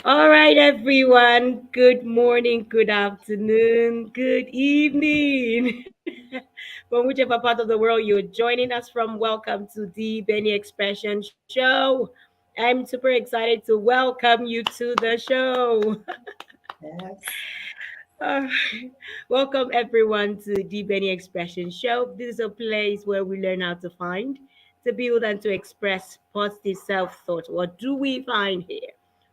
All right, everyone. Good morning, good afternoon, good evening. From whichever part of the world you're joining us from, welcome to the Benny Expression Show. I'm super excited to welcome you to the show. Yes. Uh, Welcome everyone to the Benny Expression Show. This is a place where we learn how to find, to build, and to express positive self thought. What do we find here?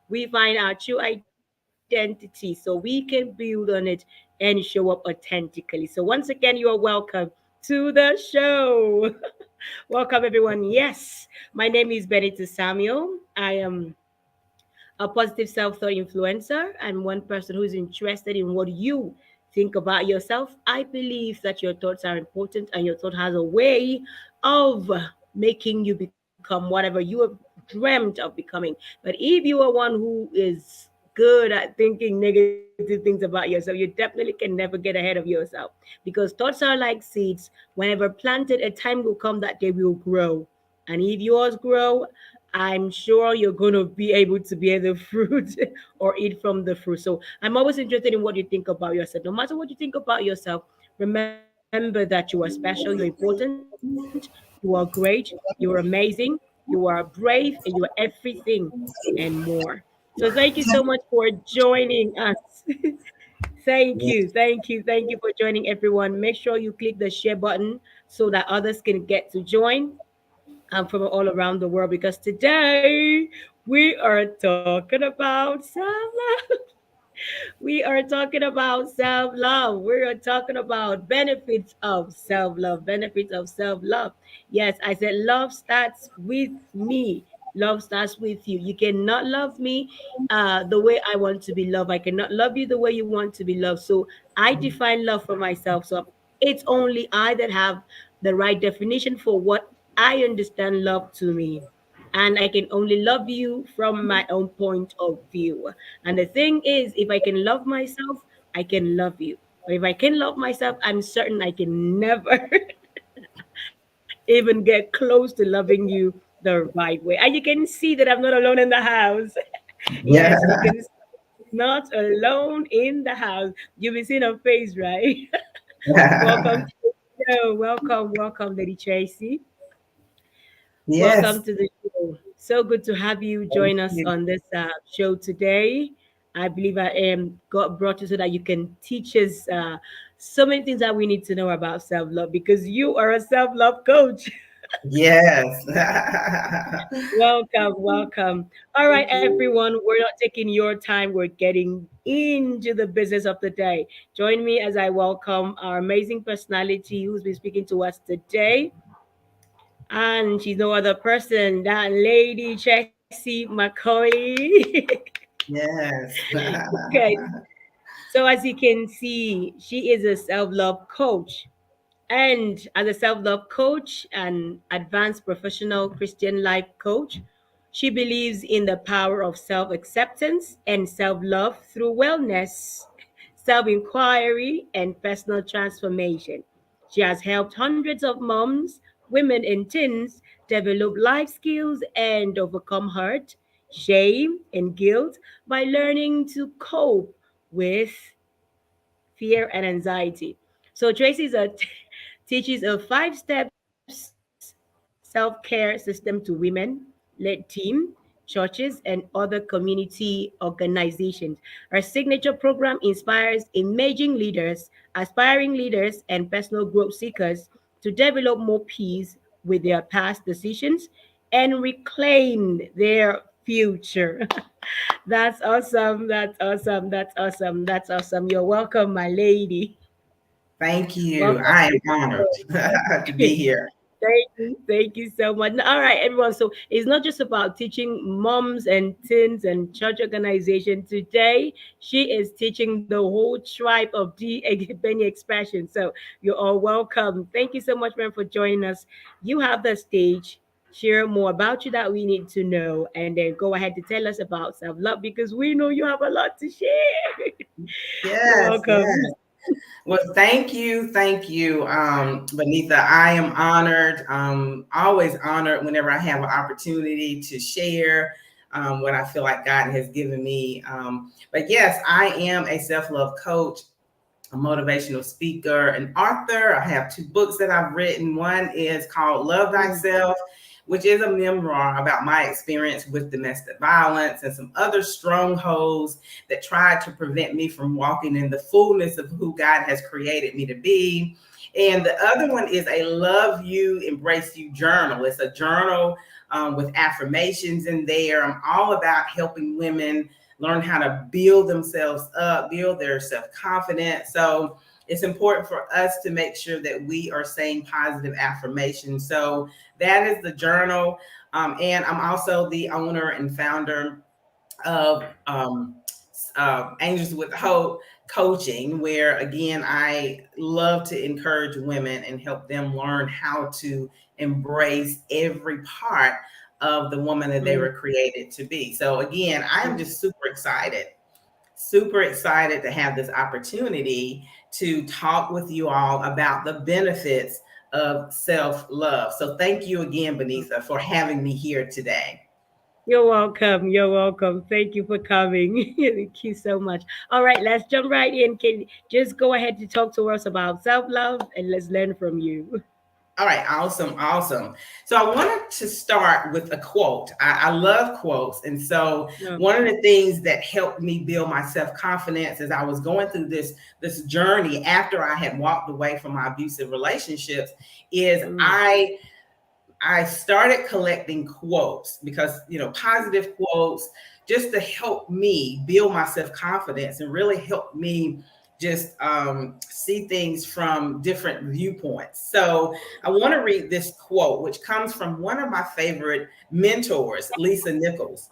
We find our true identity so we can build on it and show up authentically. So, once again, you are welcome to the show. Welcome, everyone. Yes, my name is Benita Samuel. I am a positive self thought influencer. I'm one person who's interested in what you think about yourself. I believe that your thoughts are important and your thought has a way of making you become whatever you have dreamt of becoming. But if you are one who is good at thinking negative things about yourself, you definitely can never get ahead of yourself because thoughts are like seeds. Whenever planted, a time will come that they will grow. And if yours grow, I'm sure you're going to be able to bear the fruit or eat from the fruit. So I'm always interested in what you think about yourself. No matter what you think about yourself, remember that you are special, you're important, you are great, you're amazing, you are brave, and you are everything and more. So thank you so much for joining us. Thank you for joining everyone. Make sure you click the share button so that others can get to join from all around the world because today we are talking about self love. We are talking about self love. We are talking about benefits of self love. Benefits of self love. Yes, I said love starts with me. Love starts with you. You cannot love me the way I want to be loved. I cannot love you the way you want to be loved. So I define love for myself. So it's only I that have the right definition for what I understand love to mean. And I can only love you from my own point of view. And the thing is, if I can love myself, I can love you. But if I can love myself, I'm certain I can never even get close to loving you the right way. And you can see that I'm not alone in the house. Yeah. Yes, you can see not alone in the house. You've been seeing her face, right? Welcome to the show. Welcome, Lady Tracy. Welcome Yes. to the show. So good to have you Thank join us you. on this show today. I believe I am got brought you so that you can teach us so many things that we need to know about self love because you are a self love coach. Yes. Welcome. All right, Thank you. everyone. We're not taking your time. We're getting into the business of the day. Join me as I welcome our amazing personality who's been speaking to us today. And she's no other person than Lady Jessie McCoy. Yes. Okay, so as you can see, she is a self love coach. And as a self love coach and advanced professional Christian life coach, she believes in the power of self acceptance and self love through wellness, self inquiry, and personal transformation. She has helped hundreds of moms, women, and teens develop life skills and overcome hurt, shame, and guilt by learning to cope with fear and anxiety. So Tracy's a teaches a 5 steps self-care system to women led team, churches, and other community organizations. Our signature program inspires emerging leaders, aspiring leaders, and personal growth seekers to develop more peace with their past decisions and reclaim their future. That's awesome. That's awesome. That's awesome. That's awesome. You're welcome, my lady. Thank you. Welcome I am to the honored show. to be here. Thank you so much. All right, everyone. So it's not just about teaching moms and teens and church organization. Today, she is teaching the whole tribe of the Benny expression. So you're all welcome. Thank you so much, man, for joining us. You have the stage. Share more about you that we need to know, and then go ahead to tell us about self love because we know you have a lot to share. You're Yes. welcome. Yes. Well, thank you, Benita. I am honored, always honored whenever I have an opportunity to share what I feel like God has given me. But yes, I am a self-love coach, a motivational speaker, an author. I have two books that I've written. One is called Love Mm, Thyself, which is a memoir about my experience with domestic violence and some other strongholds that tried to prevent me from walking in the fullness of who God has created me to be. And the other one is a Love You, Embrace You journal. It's a journal with affirmations in there. I'm all about helping women learn how to build themselves up, build their self confidence. So it's important for us to make sure that we are saying positive affirmations. So that is the journal. And I'm also the owner and founder of Angels with Hope coaching, where again, I love to encourage women and help them learn how to embrace every part of the woman that they mm, were created to be. So again, I am mm. just super excited to have this opportunity to talk with you all about the benefits of self love. So thank you again, Benitha, for having me here today. You're welcome. You're welcome. Thank you for coming. Thank you so much. All right, let's jump right in. Can just go ahead to talk to us about self-love and let's learn from you. All right, awesome, awesome. So I wanted to start with a quote. I love quotes. And so No. one of the things that helped me build my self-confidence as I was going through this journey after I had walked away from my abusive relationships is Mm, I started collecting quotes because, positive quotes just to help me build my self confidence and really help me just see things from different viewpoints. So I want to read this quote, which comes from one of my favorite mentors, Lisa Nichols.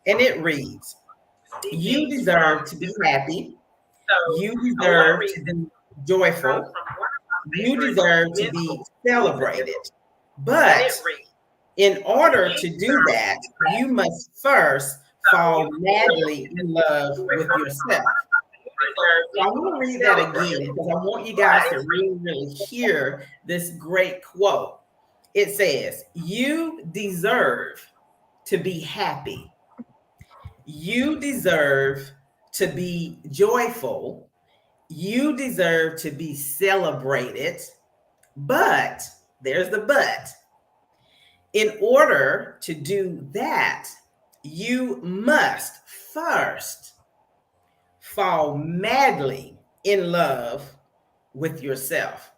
And it reads, "You deserve to be happy. You deserve to be joyful. You deserve to be celebrated. But in order to do that, you must first fall madly in love with yourself." So I want to read that again because I want you guys to really, really hear this great quote. It says, "You deserve to be happy. You deserve to be joyful. You deserve to be celebrated. But there's the but. In order to do that, you must first fall madly in love with yourself."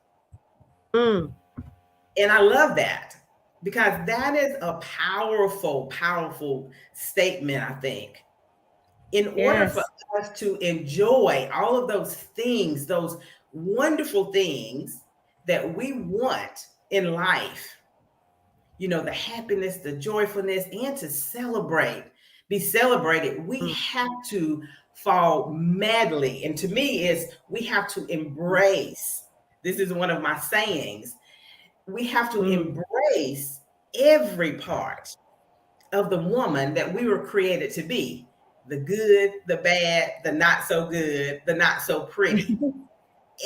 mm, And I love that because that is a powerful, powerful statement, I think. In order for yes. us to enjoy all of those things, those wonderful things that we want in life, the happiness, the joyfulness, and to be celebrated, we Mm, have to fall madly. And to me, is we have to embrace. This is one of my sayings. We have to mm, embrace every part of the woman that we were created to be, the good, the bad, the not so good, the not so pretty.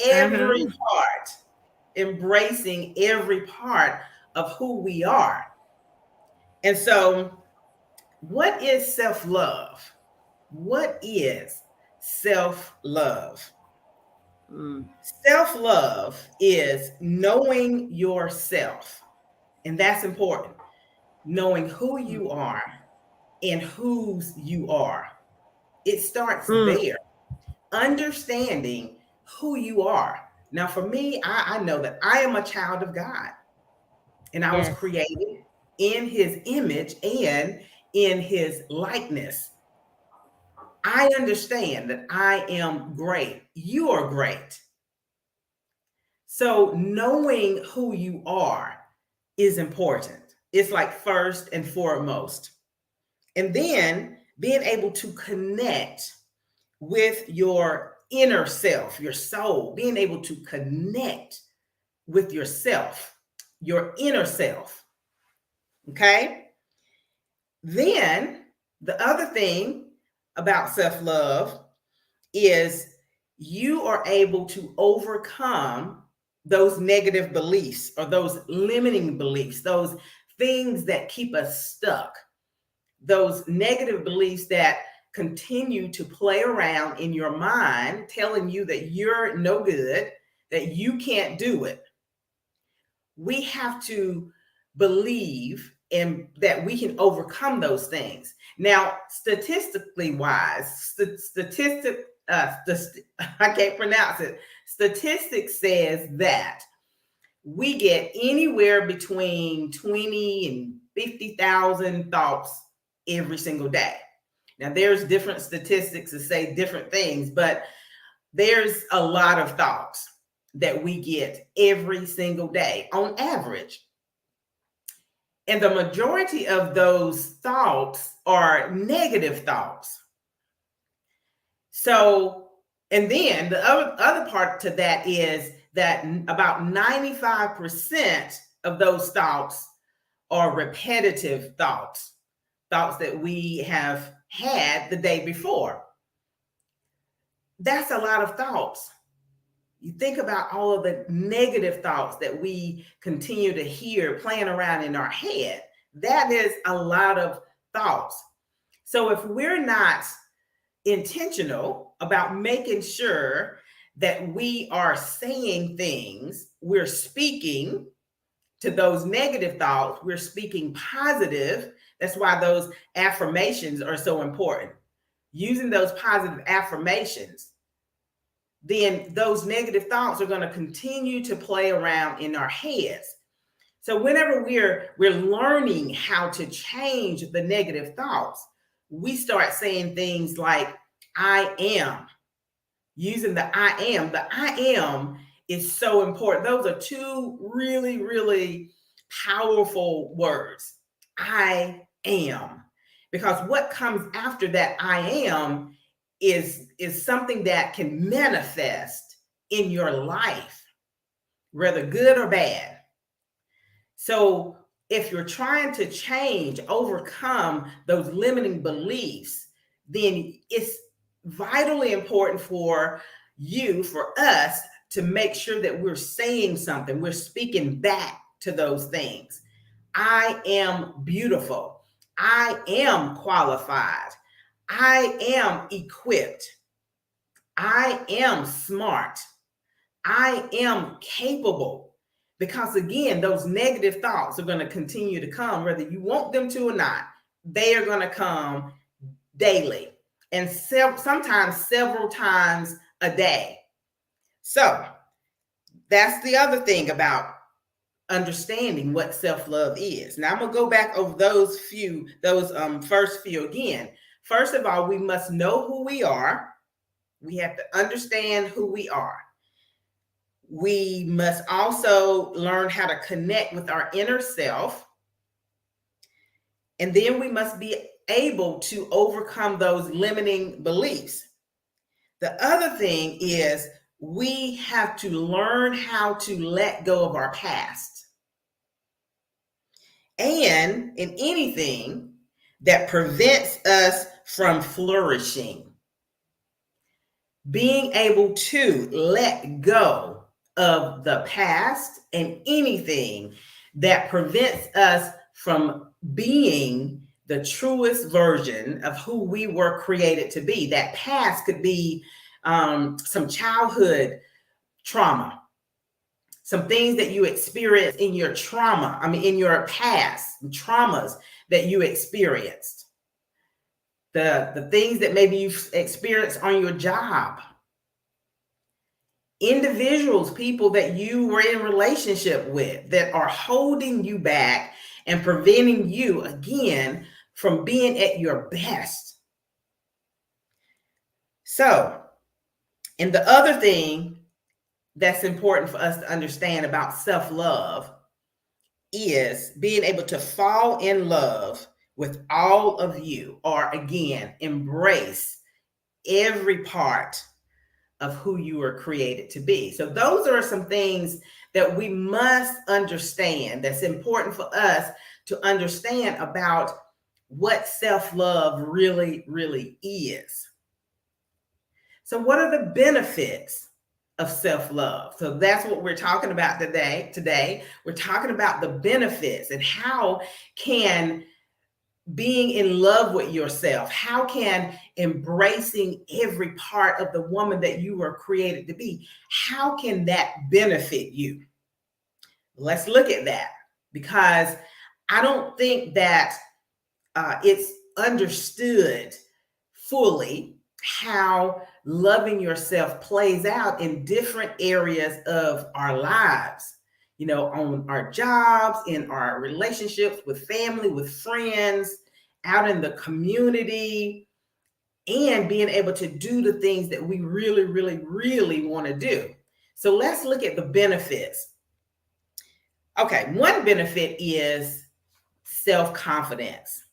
Every uh-huh. part, embracing every part of who we are. And so, what is self love? What is self love? Mm, Self love is knowing yourself. And that's important. Knowing who mm, you are and whose you are. It starts mm, there. Understanding who you are. Now, for me, I know that I am a child of God and I was yes. created in his image and in his likeness. I understand that I am great. You are great. So knowing who you are is important. It's like first and foremost. And then being able to connect with your inner self, your soul, being able to connect with yourself, your inner self. Okay. Then the other thing about self love is you are able to overcome those negative beliefs or those limiting beliefs, those things that keep us stuck, those negative beliefs that continue to play around in your mind, telling you that you're no good, that you can't do it. We have to believe in that we can overcome those things. Now, statistically wise, I can't pronounce it. Statistics says that we get anywhere between 20 and 50,000 thoughts every single day. Now, there's different statistics that say different things, but there's a lot of thoughts that we get every single day on average. And the majority of those thoughts are negative thoughts. So, and then the other part to that is that about 95% of those thoughts are repetitive thoughts, thoughts that we have had the day before. That's a lot of thoughts. You think about all of the negative thoughts that we continue to hear playing around in our head. That is a lot of thoughts. So if we're not intentional about making sure that we are saying things, we're speaking to those negative thoughts, we're speaking positive. That's why those affirmations are so important. Using those positive affirmations, then those negative thoughts are going to continue to play around in our heads. So whenever we're learning how to change the negative thoughts, we start saying things like, I am. Using the I am. The I am is so important. Those are two really, really powerful words. I am. Because what comes after that I am is something that can manifest in your life, whether good or bad. So if you're trying to change, overcome those limiting beliefs, then it's vitally important for you, for us, to make sure that we're saying something, we're speaking back to those things. I am beautiful. I am qualified. I am equipped. I am smart. I am capable. Because again, those negative thoughts are going to continue to come, whether you want them to or not. They are going to come daily and sometimes several times a day. So that's the other thing about understanding what self-love is. Now I'm going to go back over those first few again. First of all, we must know who we are. We have to understand who we are. We must also learn how to connect with our inner self. And then we must be able to overcome those limiting beliefs. The other thing is we have to learn how to let go of our past and in anything that prevents us from flourishing. Being able to let go of the past and anything that prevents us from being the truest version of who we were created to be. That past could be some childhood trauma, some things that you experienced in your in your past, traumas that you experienced, the things that maybe you've experienced on your job, individuals, people that you were in relationship with that are holding you back and preventing you, again, from being at your best. So, and the other thing that's important for us to understand about self-love is being able to fall in love with all of you, or again, embrace every part of who you were created to be. So those are some things that we must understand, that's important for us to understand about what self-love really, really is. So, what are the benefits of self-love? So that's what we're talking about today. Today, we're talking about the benefits and how can being in love with yourself, how can embracing every part of the woman that you were created to be, how can that benefit you? Let's look at that, because I don't think that it's understood fully how loving yourself plays out in different areas of our lives, you know, on our jobs, in our relationships with family, with friends, out in the community, and being able to do the things that we really, really, really want to do. So let's look at the benefits. Okay, one benefit is self-confidence.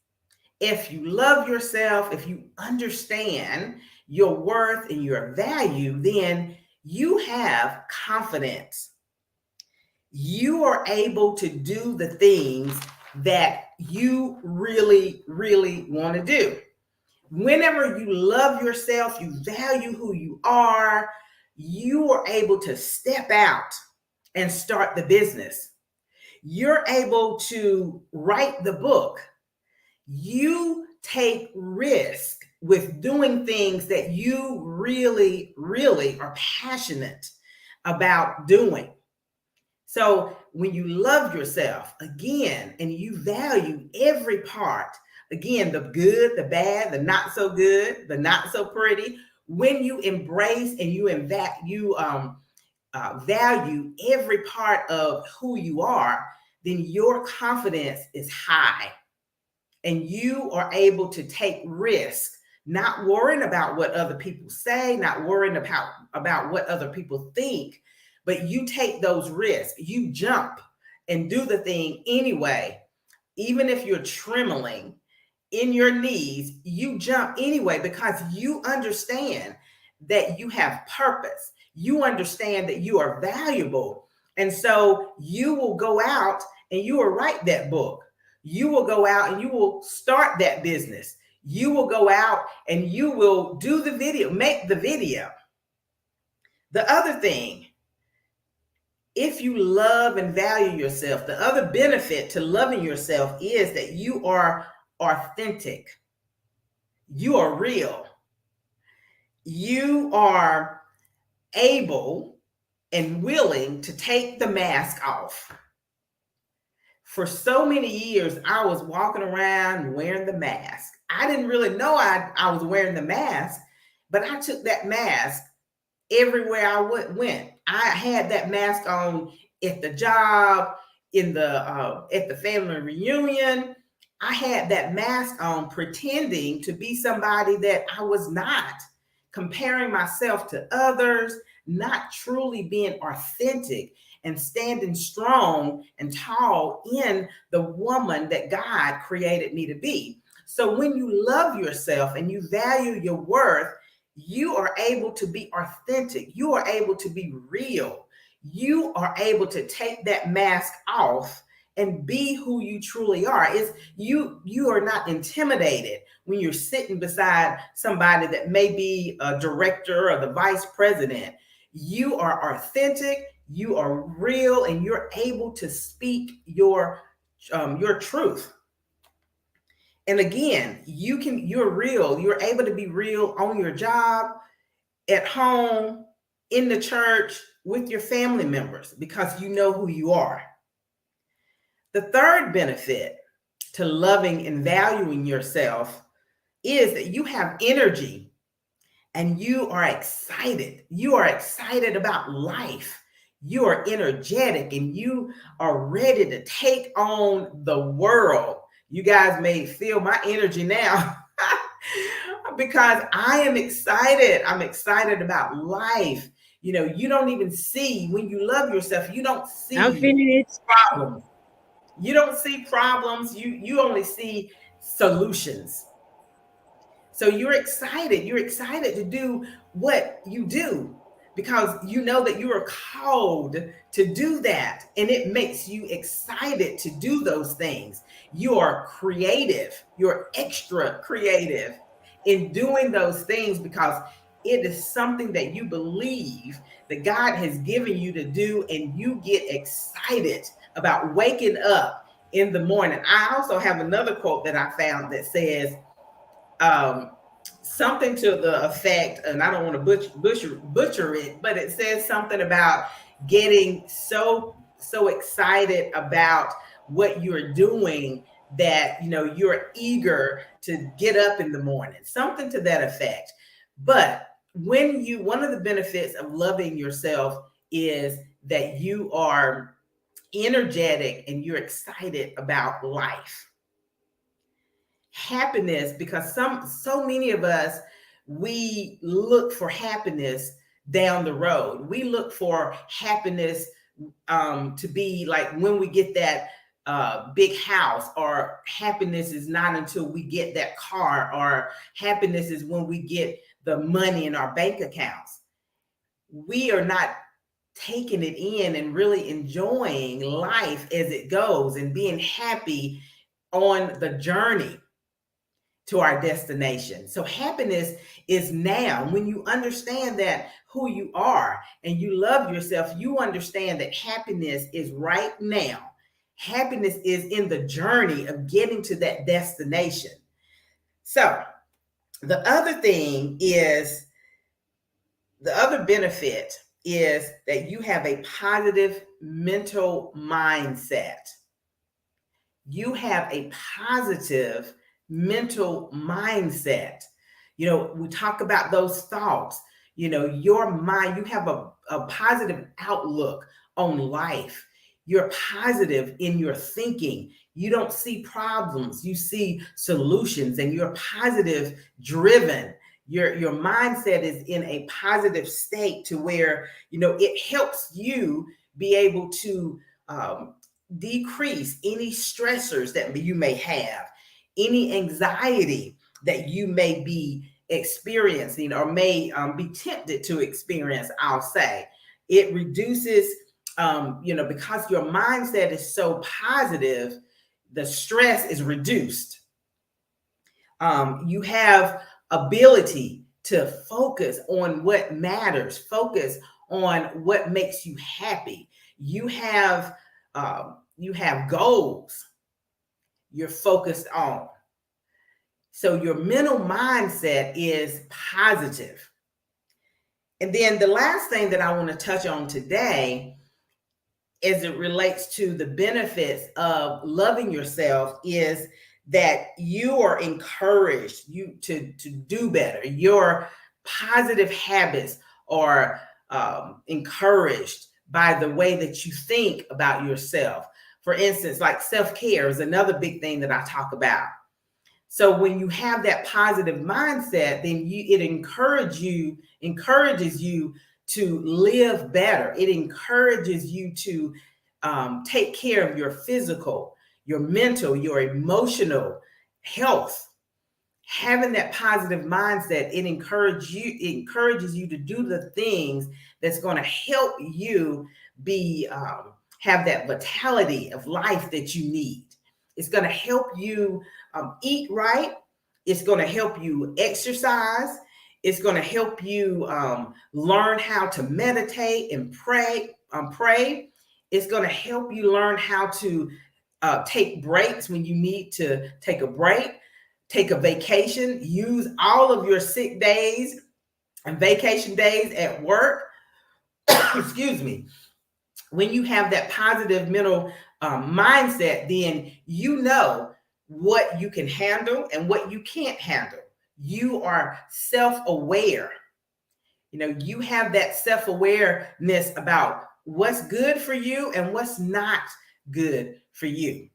If you love yourself, if you understand your worth and your value, then you have confidence. You are able to do the things that you really, really want to do. Whenever you love yourself, you value who you are able to step out and start the business. You're able to write the book. You take risk with doing things that you really, really are passionate about doing. So when you love yourself again and you value every part, again, the good, the bad, the not so good, the not so pretty, when you embrace and value every part of who you are, then your confidence is high and you are able to take risk, not worrying about what other people say, not worrying about what other people think, but you take those risks. You jump and do the thing anyway. Even if you're trembling in your knees, you jump anyway because you understand that you have purpose. You understand that you are valuable. And so you will go out and you will write that book. You will go out and you will start that business. You will go out and you will do the video, make the video. The other thing, if you love and value yourself, the other benefit to loving yourself is that you are authentic. You are real. You are able and willing to take the mask off. For so many years, I was walking around wearing the mask. I didn't really know I was wearing the mask, but I took that mask everywhere I went. I had that mask on at the job, at the family reunion. I had that mask on pretending to be somebody that I was not, comparing myself to others, not truly being authentic and standing strong and tall in the woman that God created me to be. So when you love yourself and you value your worth, you are able to be authentic. You are able to be real. You are able to take that mask off and be who you truly are. You are not intimidated when you're sitting beside somebody that may be a director or the vice president. You are authentic, you are real, and you're able to speak your truth. And again, you're real. You're able to be real on your job, at home, in the church, with your family members, because you know who you are. The third benefit to loving and valuing yourself is that you have energy and you are excited. You are excited about life. You are energetic and you are ready to take on the world. You guys may feel my energy now because I am excited. I'm excited about life. You know, you don't even see, when you love yourself, you don't I'm see feeling it. problems. You don't see problems. You only see solutions. So you're excited. You're excited to do what you do because you know that you are called to do that. And it makes you excited to do those things. You are creative. You're extra creative in doing those things because It is something that you believe that God has given you to do, and you get excited about waking up in the morning. I also have another quote that I found that says, um, something to the effect, and I don't want to butcher it, but it says something about getting so excited about what you're doing that you're eager to get up in the morning, something to that effect. But one of the benefits of loving yourself is that you are energetic and you're excited about life, happiness, because so many of us, we look for happiness down the road. We look for happiness, to be like when we get that big house, or happiness is not until we get that car, or happiness is when we get the money in our bank accounts. We are not taking it in and really enjoying life as it goes and being happy on the journey to our destination. So happiness is now. When you understand that who you are and you love yourself, you understand that happiness is right now. Happiness is in the journey of getting to that destination. So the other thing is, the other benefit is that you have a positive mental mindset. You have a positive mental mindset. We talk about those thoughts. Your mind, you have a positive outlook on life. You're positive in your thinking. You don't see problems, you see solutions, and you're positive driven. Your mindset is in a positive state to where it helps you be able to decrease any stressors that you may have, any anxiety that you may be experiencing, or may be tempted to experience. I'll say it reduces, because your mindset is so positive, the stress is reduced. You have ability to focus on what matters, focus on what makes you happy. You have goals you're focused on. So your mental mindset is positive. And then the last thing that I want to touch on today, as it relates to the benefits of loving yourself, is that you are encouraged to do better. Your positive habits are encouraged by the way that you think about yourself. For instance, like self-care is another big thing that I talk about. So when you have that positive mindset, then it encourages you to live better. It encourages you to take care of your physical, your mental, your emotional health. Having that positive mindset, it encourages you to do the things that's going to help you be have that vitality of life that you need. It's going to help you eat right. It's going to help you exercise. It's going to help you learn how to meditate and pray. It's going to help you learn how to take breaks when you need to take a break, take a vacation, use all of your sick days and vacation days at work. Excuse me. When you have that positive mental mindset, then you know what you can handle and what you can't handle. You are self-aware. You have that self-awareness about what's good for you and what's not good for you.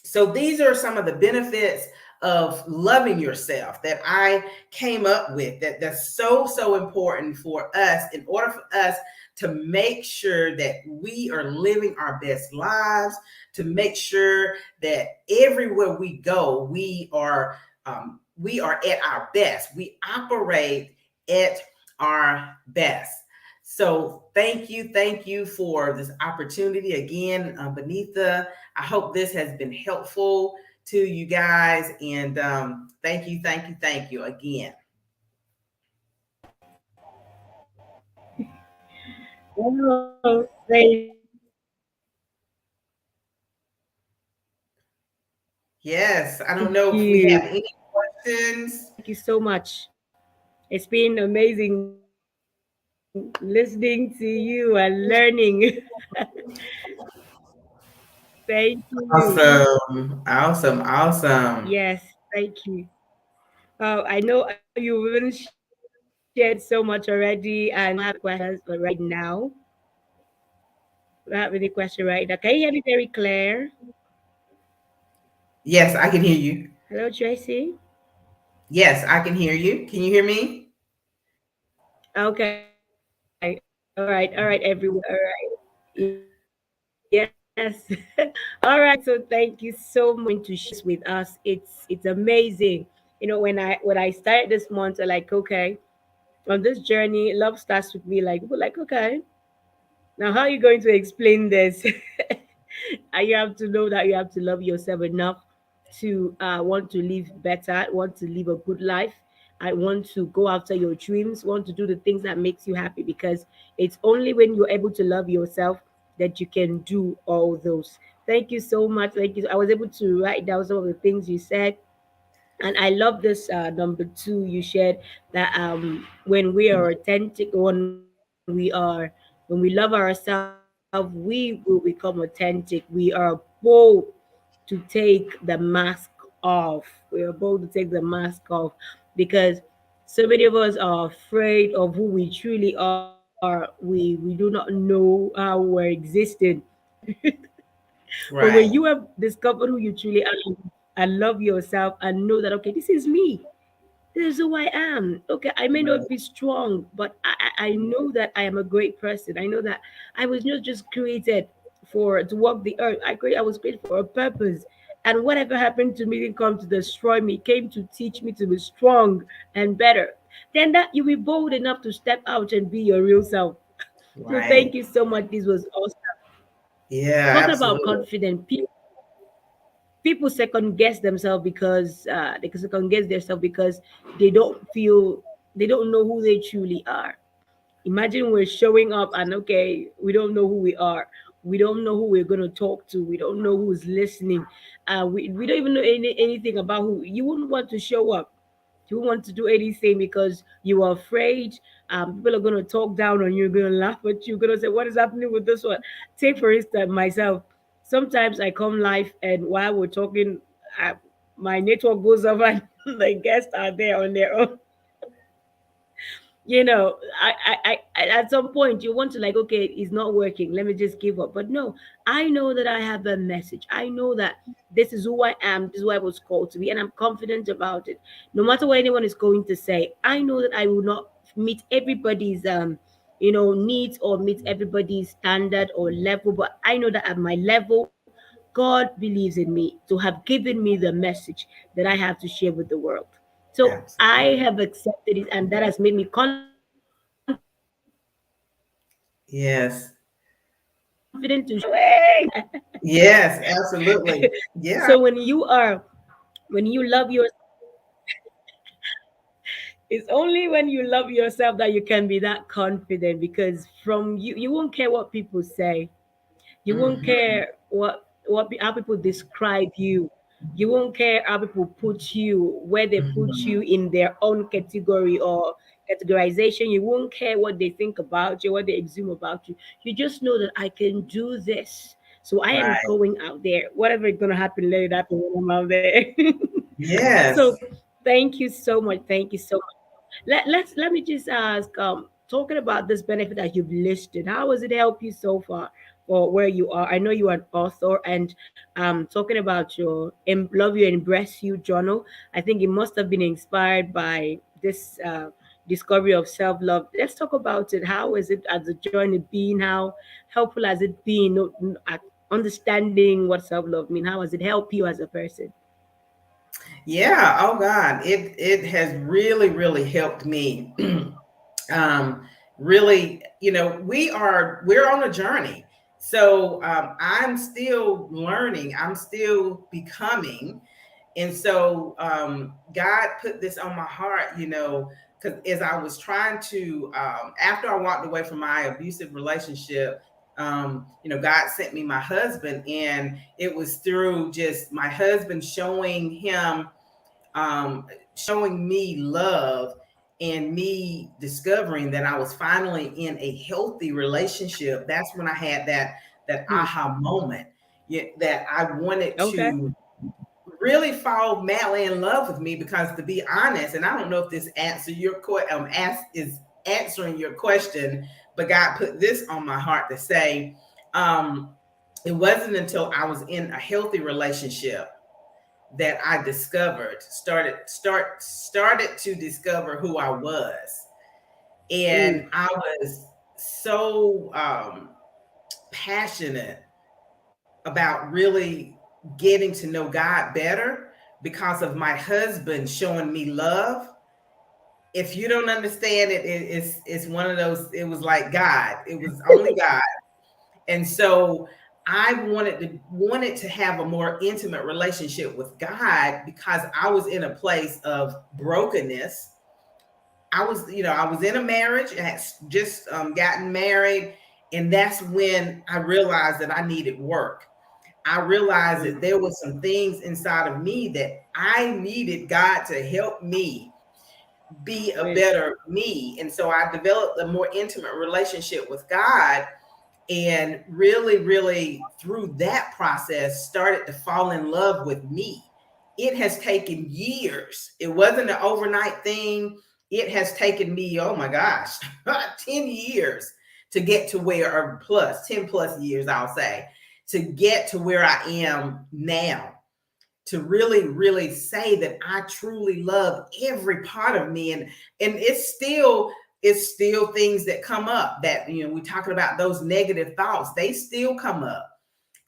So these are some of the benefits of loving yourself that I came up with, that's so important for us, in order for us to make sure that we are living our best lives, to make sure that everywhere we go, we are at our best. We operate at our best. So thank you for this opportunity again, Benita. I hope this has been helpful to you guys, and thank you again. Oh, thank you. Yes, I don't know Thank if we have you. any questions. Thank you so much. It's been amazing listening to you and learning. Thank you. Awesome, awesome, awesome. Yes, thank you. I know you've even shared so much already, and I don't have any questions but right now. I don't have any question right now. Can you hear me very clear? Yes, I can hear you. Hello, Tracy. Yes, I can hear you. Can you hear me? Okay. All right. All right, everyone. All right. Yes. All right. So thank you so much for going to share this with us. It's amazing. When I started this month, I like, okay, on this journey, love starts with me. Like, people like, okay, now how are you going to explain this? And you have to know that you have to love yourself enough to want to live better, want to live a good life. I want to go after your dreams, want to do the things that makes you happy, because it's only when you're able to love yourself that you can do all those. Thank you so much. Thank you. I was able to write down some of the things you said, and I love this number two you shared, that when we are authentic, when we love ourselves, we will become authentic. We are bold to take the mask off. We are bold to take the mask off, because so many of us are afraid of who we truly are. We do not know how we're existing. But when you have Right, discovered who you truly are and love yourself and know that, okay, this is me, this is who I am. Okay, I may not be right, strong, but I know that I am a great person. I know that I was not just created to walk the earth. I was created for a purpose. And whatever happened to me didn't come to destroy me, it came to teach me to be strong and better. Then that you be bold enough to step out and be your real self. So right. thank you so much. This was awesome. Yeah, Talking about absolutely. confident people second guess themselves because they can second guess themselves because they don't feel, they don't know who they truly are. Imagine we're showing up and, okay, we don't know who we are. We don't know who we're going to talk to. We don't know who's listening. We don't even know anything about who. You wouldn't want to show up. You wouldn't want to do anything because you are afraid. People are going to talk down on you, going to laugh at you, going to say, what is happening with this one? Take, for instance, myself. Sometimes I come live, and while we're talking, I, my network goes off and the guests are there on their own. At some point you want to, like, okay, it's not working, let me just give up. But no, I know that I have a message. I know that this is who I am, this is who I was called to be, and I'm confident about it. No matter what anyone is going to say, I know that I will not meet everybody's needs, or meet everybody's standard or level, but I know that at my level, God believes in me to have given me the message that I have to share with the world. So I Absolutely. have accepted it, and that has made me confident to share it. Yes. So Yes, absolutely. Yeah. when you love your, it's only when you love yourself that you can be that confident, because from you won't care what people say. You won't Mhm. care how people describe you. You won't care how people put you, where they put you Mhm. in their own category or categorization. You won't care what they think about you, what they assume about you. You just know that I can do this. So I am Right. going out there. Whatever is gonna happen, let it happen when I'm out there. So Yes. thank you so much. Thank you so much. Let me just ask, talking about this benefit that you've listed, how has it helped you so far for where you are? I know you are an author, and talking about your love you and embrace you journal, I think it must have been inspired by this discovery of self-love. Let's talk about it. How is it as a journey been? How helpful has it been at understanding what self-love mean? How has it helped you as a person? Yeah. Oh God, it has really really helped me. um, Really, we're on a journey. So I'm still learning. I'm still becoming. And so God put this on my heart, because as I was trying to, after I walked away from my abusive relationship, God sent me my husband, and it was through just my husband um, showing me love and me discovering that I was finally in a healthy relationship. That's when I had that Hmm. aha moment, that I wanted Okay. to really fall madly in love with me. Because to be honest, and I don't know if this is answering your question, but God put this on my heart to say, um, it wasn't until I was in a healthy relationship that I started to discover who I was. Mm. And I was so passionate about really getting to know God better because of my husband showing me love. If you don't understand it, it's one of those, it was like God. It was only God. And so I wanted to have a more intimate relationship with God because I was in a place of brokenness. I was in a marriage. I had just gotten married, and that's when I realized that I needed work. I realized Mm. that there was some things inside of me that I needed God to help me be a Wait. better me. And so I developed a more intimate relationship with God, and really through that process started to fall in love with me. It has taken years. It wasn't an overnight thing. It has taken me, oh my gosh, 10 years to get to where, or plus 10 plus years, I'll say, to get to where I am now, to really say that I truly love every part of me. And it's still things that come up, that we're talking about, those negative thoughts, they still come up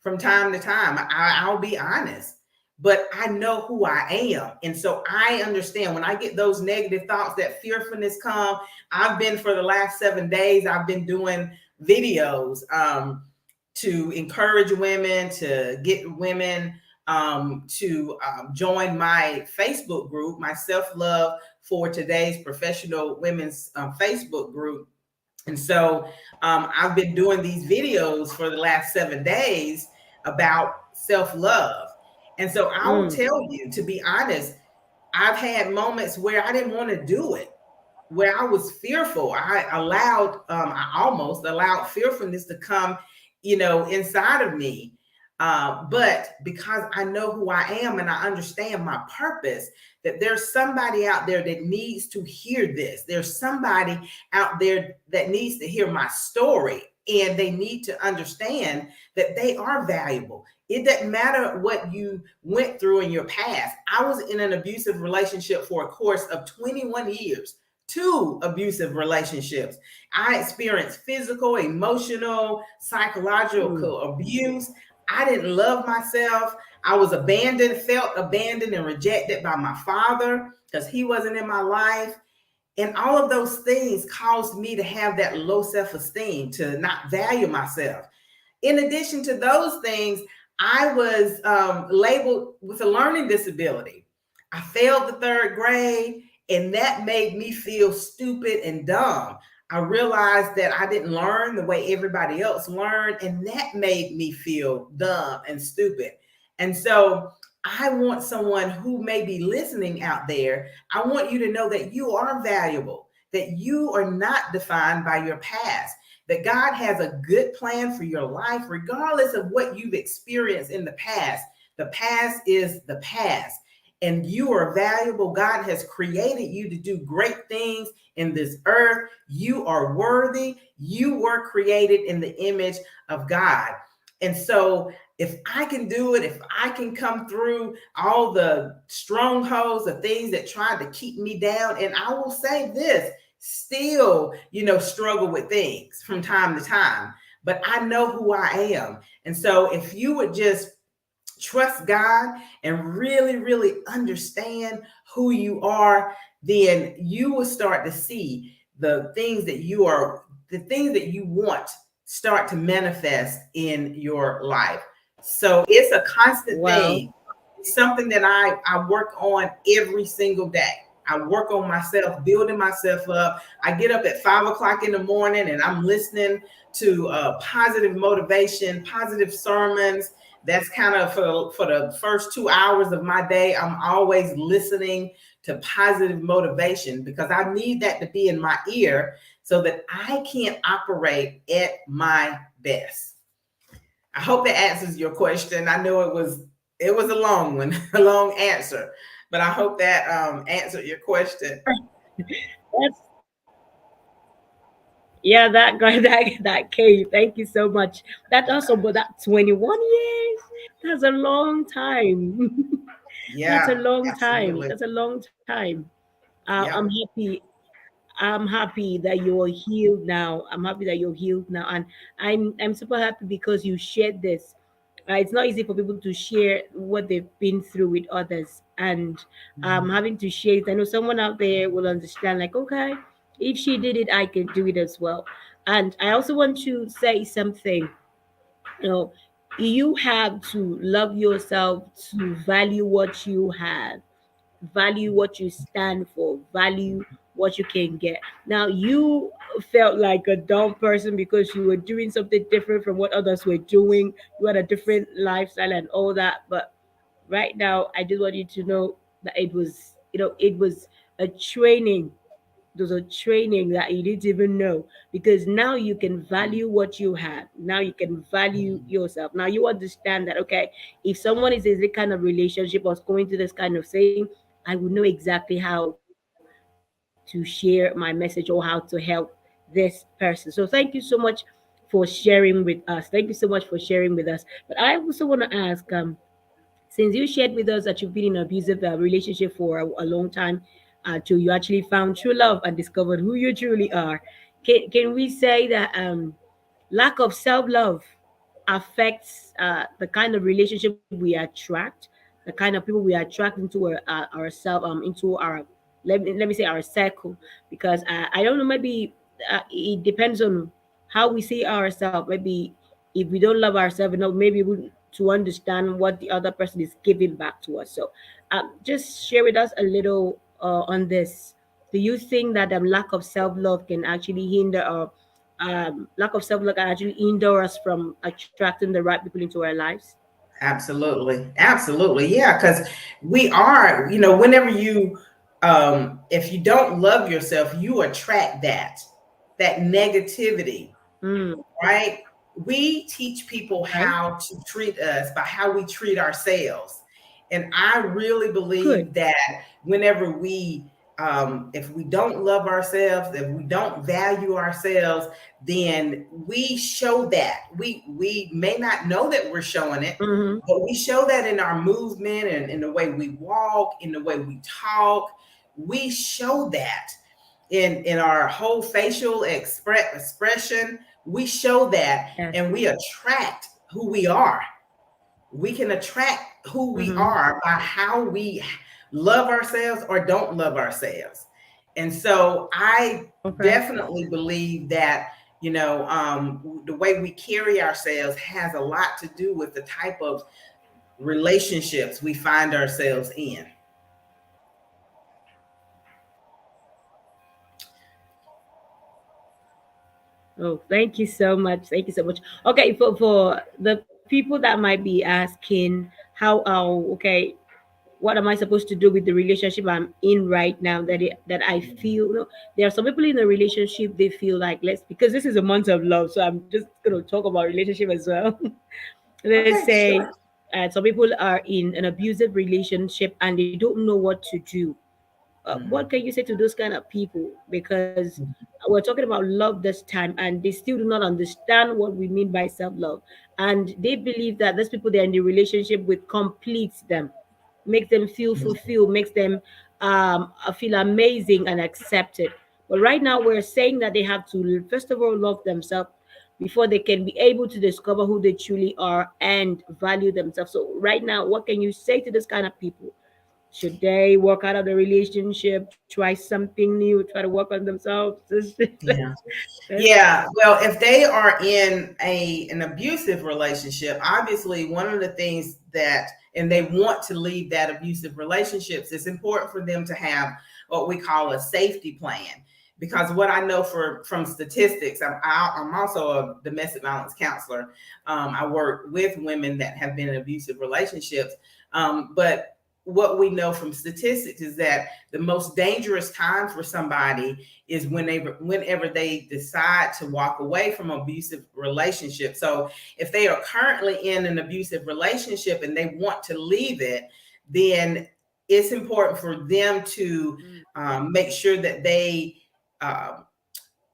from time to time. I'll be honest, but I know who I am. And so I understand when I get those negative thoughts, that fearfulness come. I've been, for the last 7 days, I've been doing videos to encourage women, to get women to join my Facebook group, my Self-Love for Today's Professional Women's Facebook group. And so I've been doing these videos for the last 7 days about self-love. And so I will Mm. tell you, to be honest, I've had moments where I didn't want to do it, where I was fearful. I almost allowed fearfulness to come, inside of me. But because I know who I am and I understand my purpose, that there's somebody out there that needs to hear this. There's somebody out there that needs to hear my story, and they need to understand that they are valuable. It doesn't matter what you went through in your past. I was in an abusive relationship for a course of 21 years. Two abusive relationships. I experienced physical, emotional, Mm. psychological abuse. I didn't love myself. I was abandoned, felt abandoned and rejected by my father because he wasn't in my life. And all of those things caused me to have that low self-esteem, to not value myself. In addition to those things, I was labeled with a learning disability. I failed the third grade, and that made me feel stupid and dumb. I realized that I didn't learn the way everybody else learned, and that made me feel dumb and stupid. And so I want someone who may be listening out there, I want you to know that you are valuable, that you are not defined by your past, that God has a good plan for your life, regardless of what you've experienced in the past. The past is the past, and you are valuable. God has created you to do great things in this earth. You are worthy. You were created in the image of God. And so, if I can do it, if I can come through all the strongholds, the things that tried to keep me down, and I will say this, still, struggle with things from time to time, but I know who I am. And so if you would just trust God and really understand who you are, then you will start to see the things that you want start to manifest in your life. So it's a constant Well, thing. It's something that I work on every single day. I work on myself, building myself up. I get up at 5 o'clock in the morning and I'm listening to positive motivation, positive sermons. That's kind of for the first 2 hours of my day. I'm always listening to positive motivation because I need that to be in my ear so that I can operate at my best. I hope that answers your question. I know it was a long one, a long answer, but I hope that answered your question. That's yeah, that guy that came. Thank you so much. That also, but that 21 years. That's a long time. That's a Yeah, long time. absolutely. That's a long time. I'm Yep. happy. I'm happy that you're healed now. I'm happy that you're healed now, and I'm super happy because you shared this. It's not easy for people to share what they've been through with others, and Mhm. having to share it. I know someone out there will understand. Like, okay, if she did it, I can do it as well. And I also want to say something. You know, you have to love yourself to value what you have, value what you stand for, value what you can get. Now, you felt like a dumb person because you were doing something different from what others were doing. You had a different lifestyle and all that. But right now, I just want you to know that it was, it was a training. There's a training that you didn't even know, because now you can value what you have. Now you can value Mhm. yourself. Now you understand that, okay, if someone is in this kind of relationship or is going through this kind of thing, I would know exactly how to share my message or how to help this person. So thank you so much for sharing with us. Thank you so much for sharing with us. But I also want to ask, since you shared with us that you've been in an abusive relationship for a long time, till you actually found true love and discovered who you truly are, can we say that lack of self-love affects the kind of relationship we attract, the kind of people we attract into ourselves, into our, let me say, our circle? Because I don't know, maybe it depends on how we see ourselves. Maybe if we don't love ourselves enough, maybe we to understand what the other person is giving back to us. So just share with us a little on this. Do you think that lack of self-love can actually hinder, or lack of self-love can actually hinder us from attracting the right people into our lives? Absolutely. Absolutely. Yeah, because we are, whenever you if you don't love yourself, you attract that negativity, Mm, right? We teach people okay. how to treat us by how we treat ourselves. And I really Good. believe that whenever if we don't love ourselves, if we don't value ourselves, then we show that. We may not know that we're showing it, Mm-hmm. but we show that in our movement and in the way we walk, in the way we talk. We show that in our whole facial expression. We show that, Yes. and we attract who we are. We can attract who we Mm-hmm. are by how we love ourselves or don't love ourselves. And so I Okay. definitely believe that, the way we carry ourselves has a lot to do with the type of relationships we find ourselves in. Oh, thank you so much. Thank you so much. Okay, for the people that might be asking how, okay, what am I supposed to do with the relationship I'm in right now, that I feel, there are some people in a relationship, they feel like, let's, because this is a month of love, so I'm just going to talk about relationship as well. Let's Okay, say sure. some people are in an abusive relationship and they don't know what to do. What Mhm. can you say to those kind of people? Because we're talking about love this time, and they still do not understand what we mean by self-love, and they believe that those people they're in the relationship with completes them, makes them feel fulfilled, makes them feel amazing and accepted. But right now we're saying that they have to first of all love themselves before they can be able to discover who they truly are and value themselves. So right now, what can you say to this kind of people? Should they work out of the relationship, try something new, try to work on themselves? Yeah. Let's, Yeah, well, if they are in an abusive relationship, obviously one of the things that and they want to leave that abusive relationships, it's important for them to have what we call a safety plan. Because what I know from statistics, I'm also a domestic violence counselor. I work with women that have been in abusive relationships. But what we know from statistics is that the most dangerous time for somebody is whenever they decide to walk away from an abusive relationship. So if they are currently in an abusive relationship and they want to leave it, then it's important for them to make sure that they um,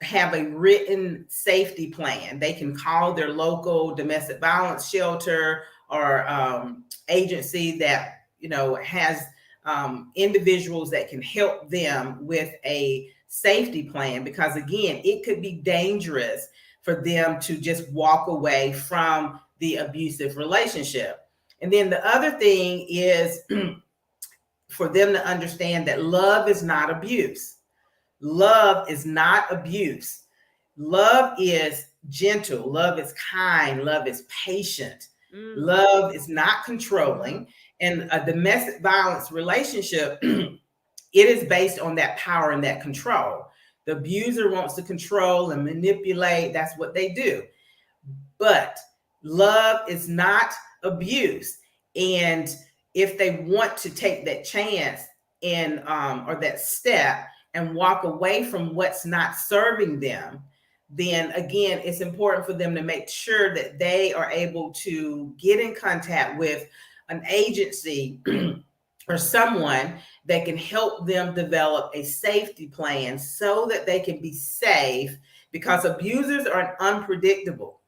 have a written safety plan. They can call their local domestic violence shelter or agency that has individuals that can help them with a safety plan, because again, it could be dangerous for them to just walk away from the abusive relationship. And then the other thing is for them to understand that love is not abuse. Love is not abuse. Love is gentle. Love is kind. Love is patient. Love is not controlling. And a domestic violence relationship, it is based on that power and that control. The abuser wants to control and manipulate. That's what they do. But love is not abuse. And if they want to take that chance and or that step and walk away from what's not serving them, then again, it's important for them to make sure that they are able to get in contact with an agency or someone that can help them develop a safety plan so that they can be safe, because abusers are unpredictable.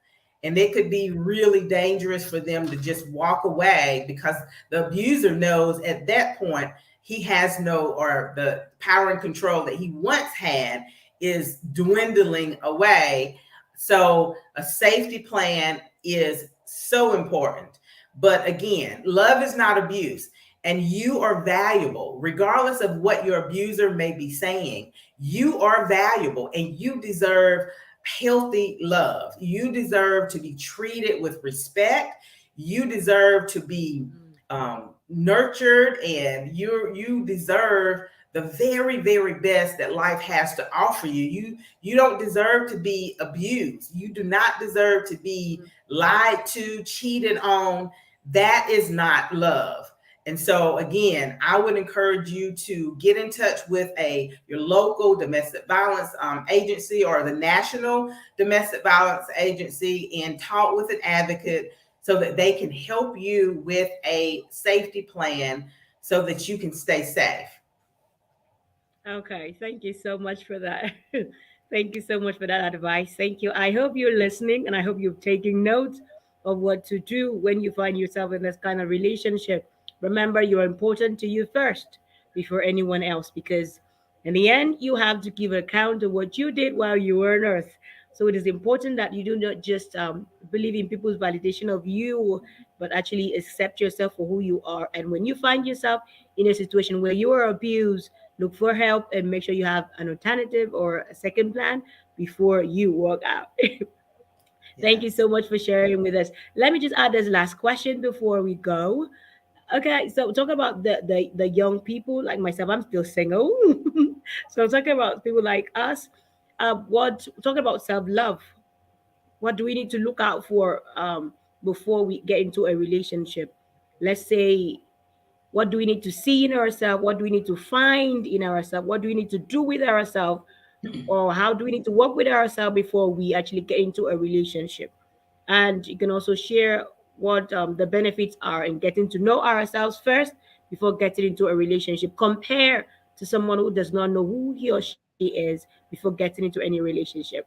And it could be really dangerous for them to just walk away, because the abuser knows at that point he has or the power and control that he once had is dwindling away. So a safety plan is so important. But again, love is not abuse. And you are valuable, regardless of what your abuser may be saying. You are valuable and you deserve healthy love. You deserve to be treated with respect. You deserve to be nurtured, and you deserve the very, very best that life has to offer you. You don't deserve to be abused. You do not deserve to be lied to, cheated on. That is not love. And so again, I would encourage you to get in touch with your local domestic violence agency or the National Domestic Violence Agency and talk with an advocate so that they can help you with a safety plan so that you can stay safe. Okay, thank you so much for that. Thank you so much for that advice. Thank you. I hope you're listening and I hope you're taking notes of what to do when you find yourself in this kind of relationship. Remember, you're important to you first before anyone else, because in the end, you have to give account of what you did while you were on earth. So it is important that you do not just believe in people's validation of you, but actually accept yourself for who you are. And when you find yourself in a situation where you are abused, look for help and make sure you have an alternative or a second plan before you walk out. Thank you Yes. so much for sharing with us. Let me just add this last question before we go. Okay, so talk about the young people like myself. I'm still single, so talking about people like us. What talking about self love? What do we need to look out for before we get into a relationship? Let's say, what do we need to see in ourselves? What do we need to find in ourselves? What do we need to do with ourselves? Or how do we need to work with ourselves before we actually get into a relationship? And you can also share what the benefits are in getting to know ourselves first before getting into a relationship. Compare to someone who does not know who he or she is before getting into any relationship.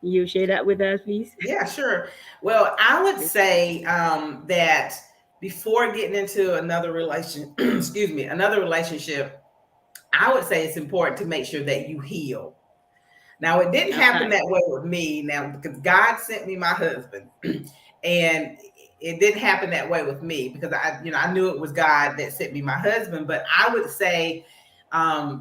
You share that with us, please. Yeah, sure. Well, I would say that before getting into another excuse me, another relationship, I would say it's important to make sure that you heal. Now, it didn't happen Okay. that way with me now, because God sent me my husband, and it didn't happen that way with me because I knew it was God that sent me my husband. But I would say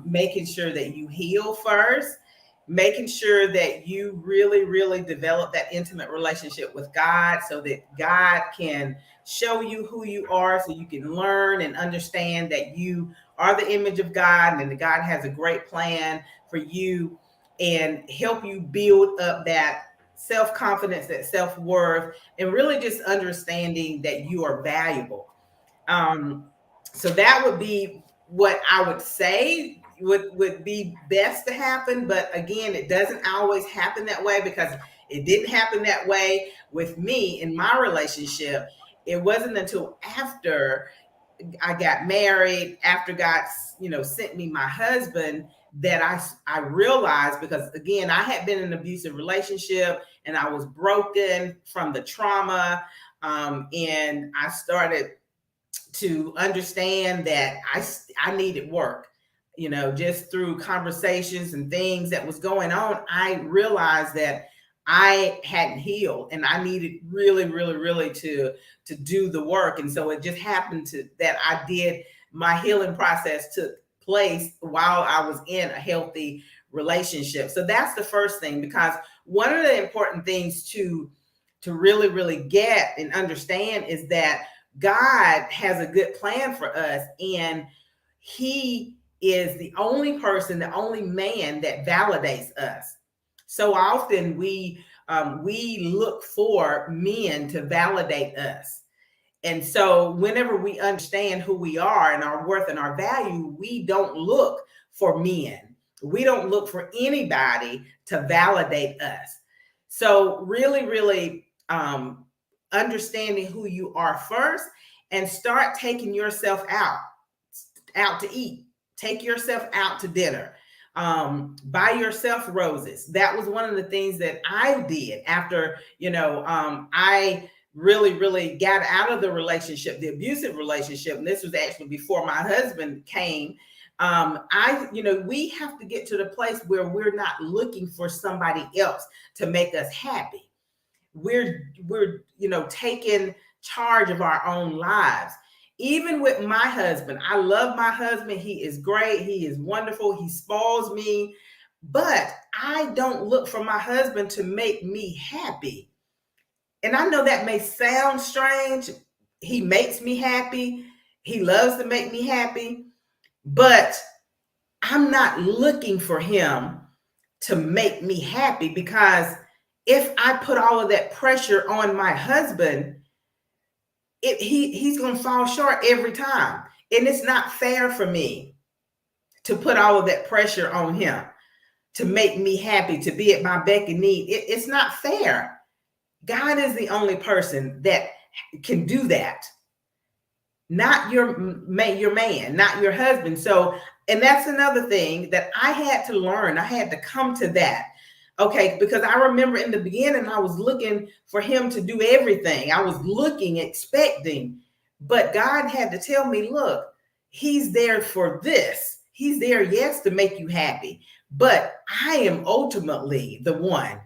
making sure that you heal first, making sure that you really, really develop that intimate relationship with God so that God can show you who you are, so you can learn and understand that you are the image of God and that God has a great plan for you, and help you build up that self confidence, that self worth, and really just understanding that you are valuable. Um, so that would be what I would say would be best to happen. But again, it doesn't always happen that way, because it didn't happen that way with me in my relationship. It wasn't until after I got married, after God, sent me my husband, that I realized, because again, I had been in an abusive relationship and I was broken from the trauma, and I started to understand that I needed work. Just through conversations and things that was going on, I realized that I hadn't healed, and I needed really, really, really to do the work. And so it just happened to that I did, my healing process took place while I was in a healthy relationship. So that's the first thing, because one of the important things to really, really get and understand is that God has a good plan for us, and He is the only person, the only man that validates us. So often we look for men to validate us. And so whenever we understand who we are and our worth and our value, we don't look for men. We don't look for anybody to validate us. So really, really understanding who you are first, and start taking yourself out to eat. Take yourself out to dinner. Buy yourself roses. That was one of the things that I did after, I really, really got out of the relationship, the abusive relationship. And this was actually before my husband came. We have to get to the place where we're not looking for somebody else to make us happy. We're taking charge of our own lives. Even with my husband, I love my husband. He is great. He is wonderful. He spoils me. But I don't look for my husband to make me happy. And I know that may sound strange. He makes me happy. He loves to make me happy. But I'm not looking for him to make me happy, because if I put all of that pressure on my husband, he's going to fall short every time. And it's not fair for me to put all of that pressure on him to make me happy, to be at my beck and need. It's not fair. God is the only person that can do that, not your man, not your husband. So, and that's another thing that I had to learn. I had to come to that. Okay, because I remember in the beginning, I was looking for him to do everything. I was looking, expecting, but God had to tell me, look, he's there for this. He's there, yes, to make you happy, but I am ultimately the one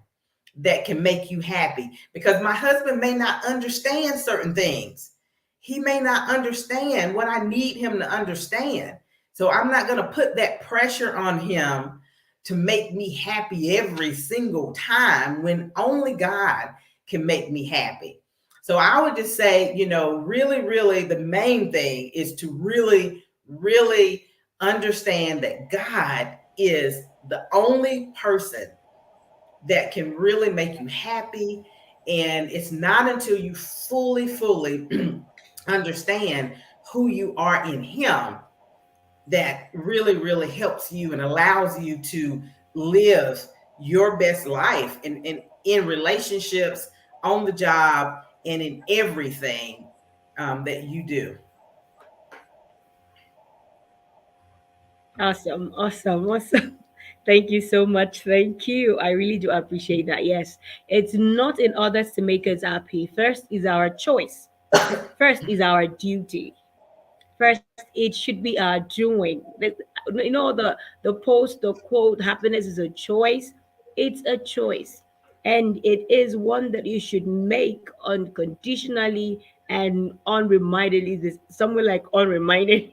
that can make you happy, because my husband may not understand certain things. He may not understand what I need him to understand. So I'm not going to put that pressure on him to make me happy every single time, when only God can make me happy. So I would just say, really, really, the main thing is to really, really understand that God is the only person that can really make you happy. And it's not until you fully, fully understand who you are in Him that really, really helps you and allows you to live your best life in relationships, on the job, and in everything that you do. Awesome, awesome, awesome. Thank you so much. Thank you. I really do appreciate that. Yes, it's not in others to make us happy. First is our choice. First is our duty. First, it should be our doing. The post, the quote, happiness is a choice. It's a choice. And it is one that you should make unconditionally and unremindedly. This somewhere like unreminded.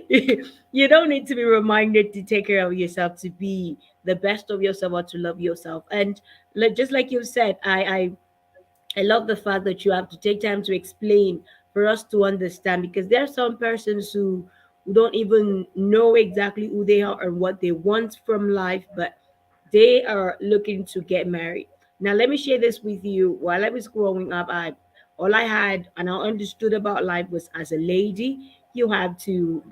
You don't need to be reminded to take care of yourself, to be the best of yourself, or to love yourself. And just like you said, I love the fact that you have to take time to explain for us to understand, because there are some persons who don't even know exactly who they are or what they want from life, but they are looking to get married. Now, let me share this with you. While I was growing up, I all I had and I understood about life was, as a lady, you have to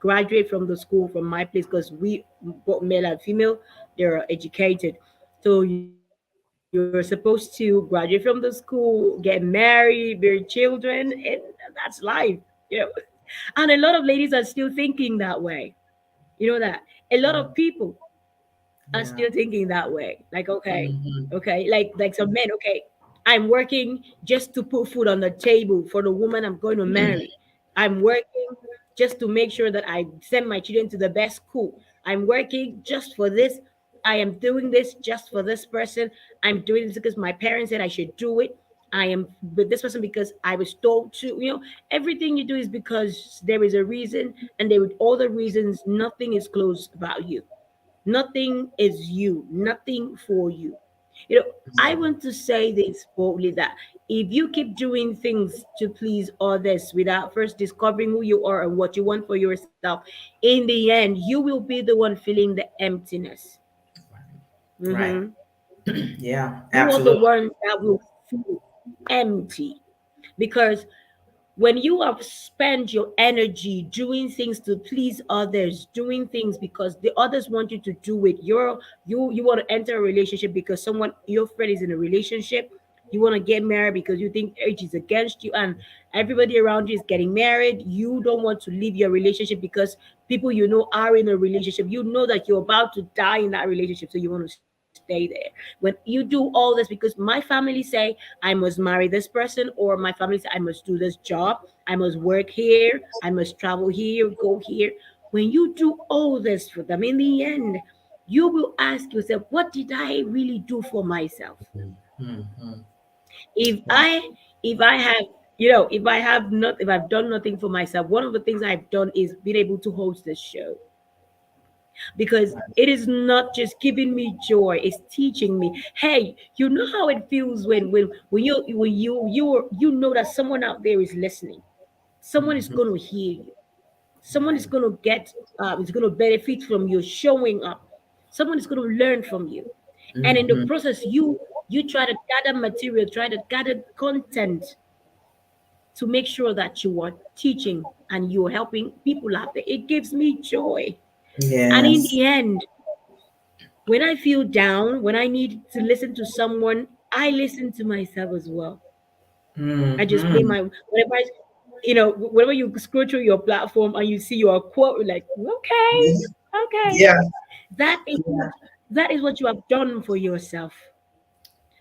graduate from the school from my place, because we, both male and female, they're educated. So you're supposed to graduate from the school, get married, bear children, and that's life, you know. And a lot of ladies are still thinking that way. You know that a lot of Yeah. people are still Yeah. thinking that way. Like, okay, Hmm. okay, like some men, okay, I'm working just to put food on the table for the woman I'm going to marry. I'm working just to make sure that I send my children to the best school. I'm working just for this. I am doing this just for this person. I'm doing this because my parents said I should do it. I am with this person because I was told to. Everything you do is because there is a reason, and there with all the reasons, nothing is closed about you. Nothing is you, nothing for you. I want to say this boldly, that if you keep doing things to please others without first discovering who you are and what you want for yourself, in the end, you will be the one feeling the emptiness. Right. Mhm. Yeah, You are the absolutely. ones that will feel empty, because when you have spent your energy doing things to please others, doing things because the others want you to do it, you want to enter a relationship because someone, your friend, is in a relationship. You want to get married because you think age is against you, and everybody around you is getting married. You don't want to leave your relationship because people you know are in a relationship. You know that you're about to die in that relationship, so you want to stay there. When you do all this because my family say I must marry this person, or my family say I must do this job, I must work here, I must travel here, go here. When you do all this for them, in the end, you will ask yourself, what did I really do for myself? Hmm. If Wow. I have, if I've done nothing for myself, one of the things I've done is been able to host this show, because it is not just giving me joy, it's teaching me. Hey, you know how it feels when you know that someone out there is listening, someone is Hmm. going to hear you, someone Right. is going to get is going to benefit from you showing up, someone is going to learn from you. And in the Hmm. process, you try to gather material, try to gather content to make sure that you are teaching and you're helping people out there. It gives me joy. And in Yes. the end, when I feel down, when I need to listen to someone, I listen to myself as well. I just play Hmm. my whenever whenever you scroll through your platform and you see your quote, you're like, okay, okay, Yeah. that is Yeah. that is what you have done for yourself.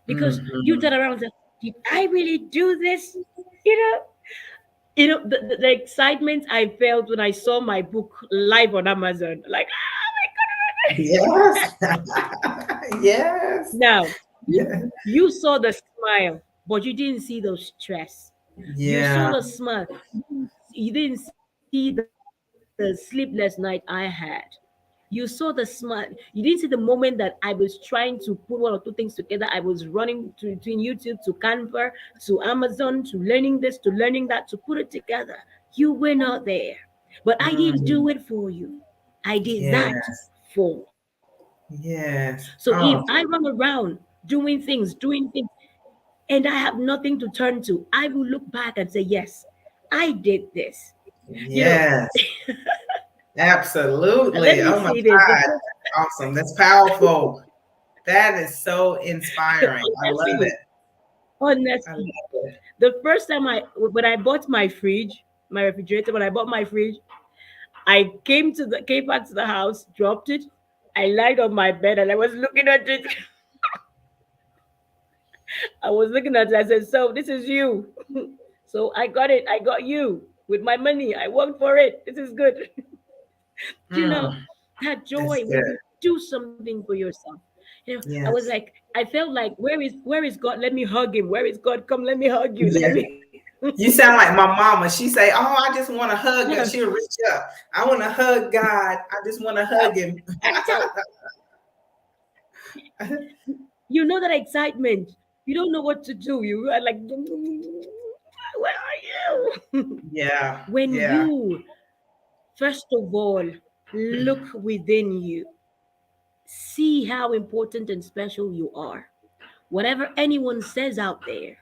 Because you Hmm. turn around and say, did I really do this? You know, the excitement I felt when I saw my book live on Amazon, like, oh my god. Yes. Yes. Now, Yeah. you saw the smile, but you didn't see the stress. You saw Yeah. the smile. You didn't see the sleepless night I had. You saw the smile. You didn't see the moment that I was trying to put one or two things together. I was running between YouTube to Canva to Amazon to learning this to learning that to put it together. You were not there. But I didn't do Mm. it for you. I did that Yes. for you. So Yes. if I Oh, run around doing things, and I have nothing to turn to, I will look back and say, yes, I did this. You know, yes. and let Absolutely. me Oh my say this. God. That's awesome. That's powerful. That is so inspiring. I love Honestly, it. I honestly, love it. the first time when I bought my fridge, my refrigerator, when I bought my fridge, I came back to the house, dropped it. I lied on my bed and I was looking at it. I was looking at it. I said, "So this is you." So I got it. I got you with my money. I worked for it. This is good. You know, Mm, that that's joy when good. you do something for yourself. I was Yes. like, I felt like, where is God? Let me hug him. Where is God? Come, let me hug you. Let Yes. me. You sound like my mama. She say, "Oh, I just want to hug God." Yeah, She'll reach up. I want to hug God. I just want to hug him. I tell you know that excitement. You don't know what to do. You are like, where are you? Yeah, When yeah, you, first of all, look within you, see how important and special you are. Whatever anyone says out there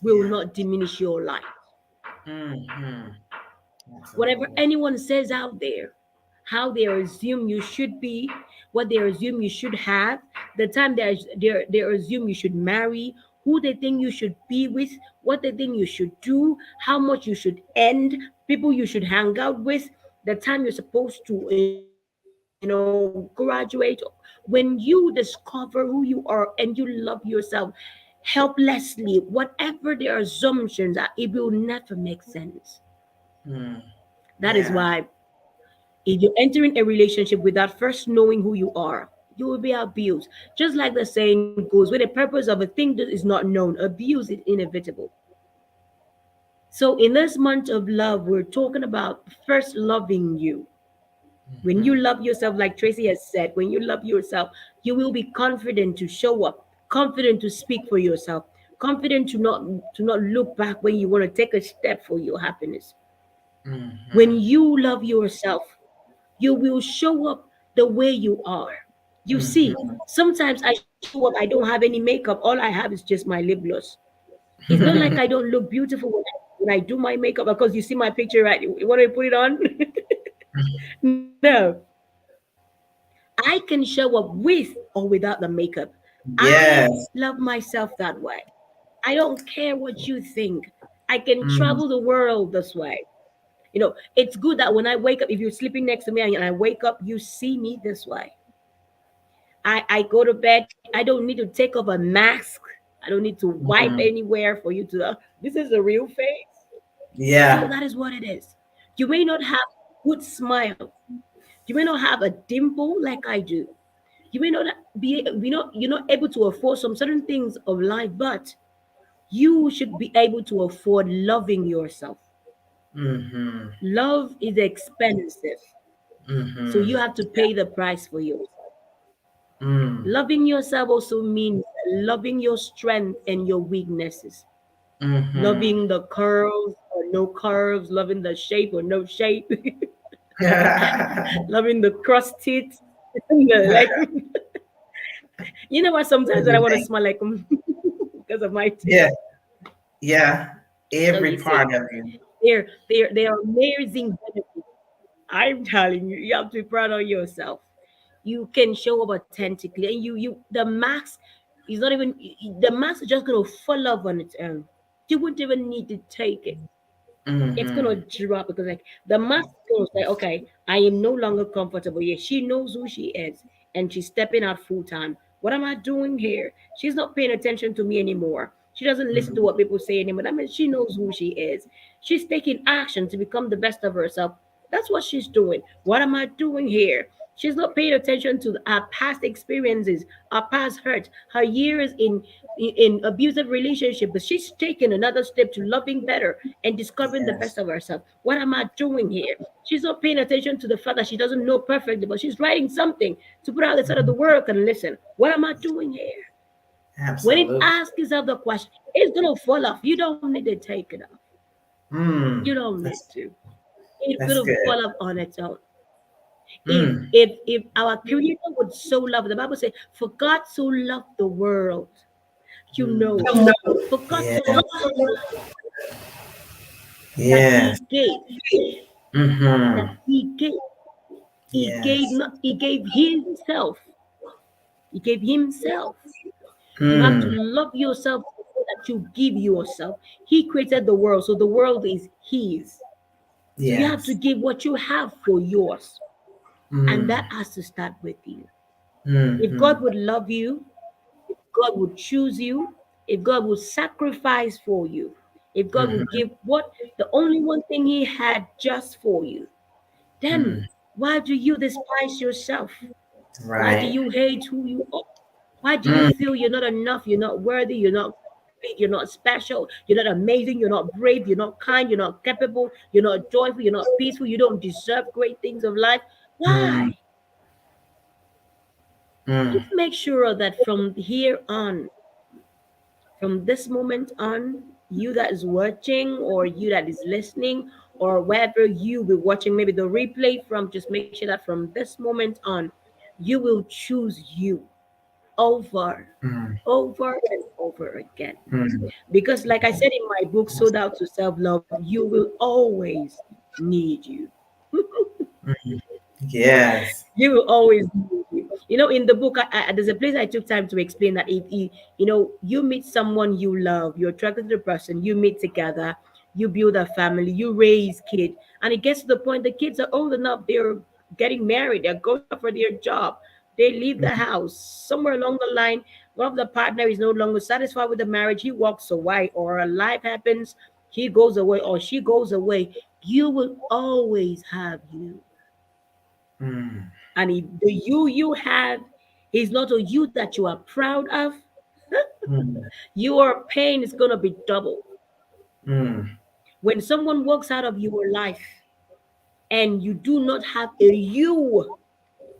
will yeah. not diminish your light. Hmm. Whatever Absolutely. anyone says out there, how they assume you should be, what they assume you should have, the time they assume you should marry, who they think you should be with, what they think you should do, how much you should end, people you should hang out with, the time you're supposed to, graduate. When you discover who you are and you love yourself helplessly, whatever their assumptions are, it will never make sense. Mm. That is Yeah. why if you're entering a relationship without first knowing who you are, you will be abused. Just like the saying goes, where the purpose of a thing that is not known, abuse is inevitable. So, in this month of love, we're talking about first loving you. When you Hmm. love yourself, like Tracy has said, when you love yourself, you will be confident to show up, confident to speak for yourself, confident to not look back when you want to take a step for your happiness. When Hmm. you love yourself, you will show up the way you are. You see, Hmm. sometimes I show up, I don't have any makeup, all I have is just my lip gloss. It's not like I don't look beautiful when I do my makeup because you see my picture, right? You want to put it on? No, I can show up with or without the makeup. I Yes. love myself that way. I don't care what you think. I can Mm. travel the world this way. It's good that when I wake up, if you're sleeping next to me and I wake up, you see me this way. I go to bed. I don't need to take off a mask. I don't need to wipe Mm. anywhere for you to. This is a real face. So Yeah. that is what it is. You may not have a good smile. You may not have a dimple like I do. You may not you're not able to afford some certain things of life, but you should be able to afford loving yourself. Hmm. Love is expensive. So Hmm. you have to pay the price for yourself. Mm. Loving yourself also means loving your strength and your weaknesses. Hmm. Loving the curves or no curves, loving the shape or no shape, loving the crust teeth. Like, you know what? Sometimes when I want to Everything. smile like because of my Yeah. teeth. Yeah. So Every you see, part of you. they're amazing benefits. I'm telling you, you have to be proud of yourself. You can show up authentically, and the mask is not even the mask is just gonna fall off on its own. You wouldn't even need to take it. It's gonna Hmm. drop because like the mask is gonna say, okay, I am no longer comfortable. Yeah, she knows who she is, and she's stepping out full time. What am I doing here? She's not paying attention to me anymore. She doesn't listen to Hmm. what people say anymore. I mean, she knows who she is. She's taking action to become the best of herself. That's what she's doing. What am I doing here? She's not paying attention to our past experiences, our past hurt, her years in abusive relationship, but she's taking another step to loving better and discovering the Yes. best of herself. What am I doing here? She's not paying attention to the fact that she doesn't know perfectly, but she's writing something to put out the side of the Mhm. world and listen. What am I doing here? When it Absolutely. asks itself the question, it's gonna fall off. You don't need to take it off. You Mm. don't need That's to. It's that's gonna good. fall off on its own. If Mm. if if our creator would so love, the Bible says, for God so loved the world, you Mm. know, for God Yeah. so loved that Yes. that Hmm. he gave, he gave Yes. not, he gave himself. He gave himself. You have to Mm. love yourself so that you give yourself. He created the world, so the world is his. So you have to Yes. give what you have for yours. And Mm. that has to start with you. If Hmm. God would love you, if God would choose you, if God would sacrifice for you, if God would Hmm. give what the only one thing He had just for you, then Mm. why do you despise yourself? Why do Right. you hate who you are? Why do you Mm. feel you're not enough, you're not worthy, you're not? complete, you're not special, you're not amazing, you're not brave, you're not kind, you're not capable, you're not joyful, you're not peaceful, you don't deserve great things of life. mm, Why? mm, Just make sure that from here on, from this moment on, you that is watching or you that is listening or wherever you be watching maybe the replay from, just make sure that from this moment on, you will choose you over, mm, over and over again. mm, Because, like I said in my book, Sold Out to Self Love, you will always need you. mm. Yes. You will always need you. You know, in the book, there's a place I took time to explain that you meet someone you love, you're attracted to the person, you meet together, you build a family, you raise kid, and it gets to the point the kids are old enough, they're getting married, they're going out for their job, they leave the house. Somewhere along the line, one of the partner is no longer satisfied with the marriage, he walks away, or a life happens, he goes away, or she goes away. You will always have you. Mm, And if the you have is not a you that you are proud of, mm, your pain is going to be double. mm, When someone walks out of your life and you do not have a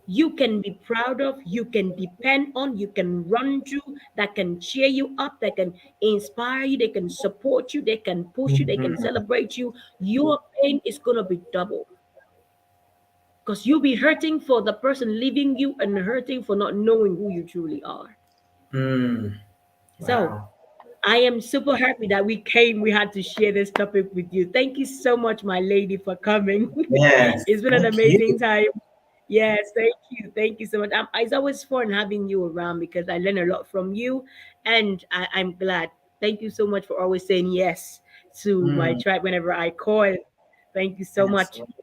you can be proud of, you can depend on, you can run to, that can cheer you up, that can inspire you, they can support you, they can push you, they can mhm, celebrate you, your pain is going to be double. Because you'll be hurting for the person leaving you and hurting for not knowing who you truly are. mm. So Wow. I am super happy that we had to share this topic with you. Thank you so much, my lady, for coming. Yes. It's been an Thank you. amazing time. Yes, thank you. Thank you so much. It's always fun having you around because I learn a lot from you, and I'm glad. Thank you so much for always saying yes to my Mm, tribe whenever I call. Thank you so much. absolutely.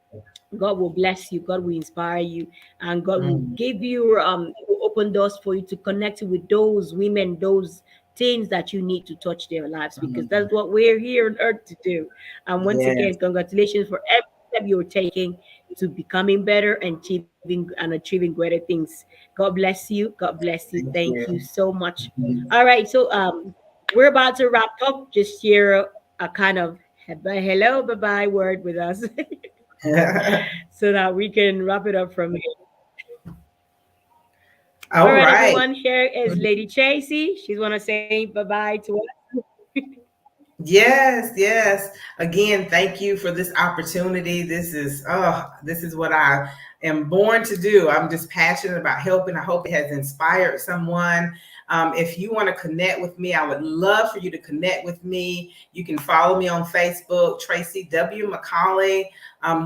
God will bless you. God will inspire you, and God will Mm, give you will open doors for you to connect with those women, those things that you need to touch their lives, because mm. that's what we're here on earth to do. And once Yes. again, congratulations for every step you're taking to becoming better and achieving greater things. God bless you. God bless you. Thank Thank you you. so much. Mhm. All right, so we're about to wrap up. Just share a kind of hello, bye bye word with us. So that we can wrap it up from here. All All right, right. everyone. Here is Lady Tracy. She's want to say bye bye to us. Yes, yes. Again, thank you for this opportunity. This is what I am born to do. I'm just passionate about helping. I hope it has inspired someone. If you want to connect with me, I would love for you to connect with me. You can follow me on Facebook, Tracy W. McCauley.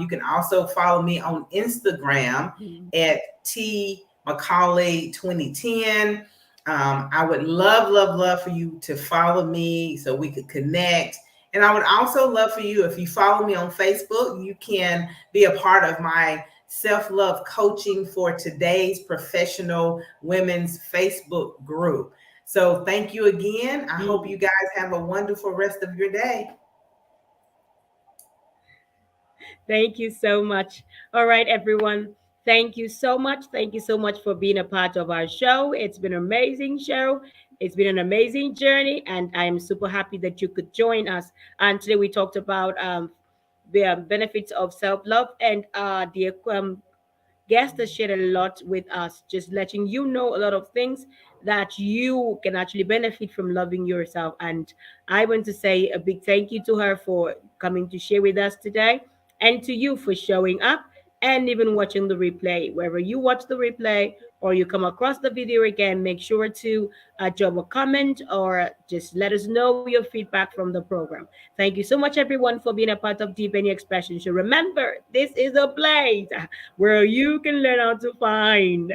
You can also follow me on Instagram Mm. at T McCauley 2010. I would love, love, love for you to follow me so we could connect. And I would also love for you, if you follow me on Facebook, you can be a part of my self love coaching for today's professional women's Facebook group. So thank you again. I hope Mm. you guys have a wonderful rest of your day. Thank you so much. All right, everyone. Thank you so much. Thank you so much for being a part of our show. It's been an amazing show. It's been an amazing journey, and I am super happy that you could join us. And today we talked about the benefits of self love and the guest has shared a lot with us, just letting you know a lot of things that you can actually benefit from loving yourself. And I want to say a big thank you to her for coming to share with us today, and to you for showing up and even watching the replay. Wherever you watch the replay or you come across the video again, make sure to drop a comment or just let us know your feedback from the program. Thank you so much, everyone, for being a part of Deep Any Expression Show. Remember, this is a place where you can learn how to find,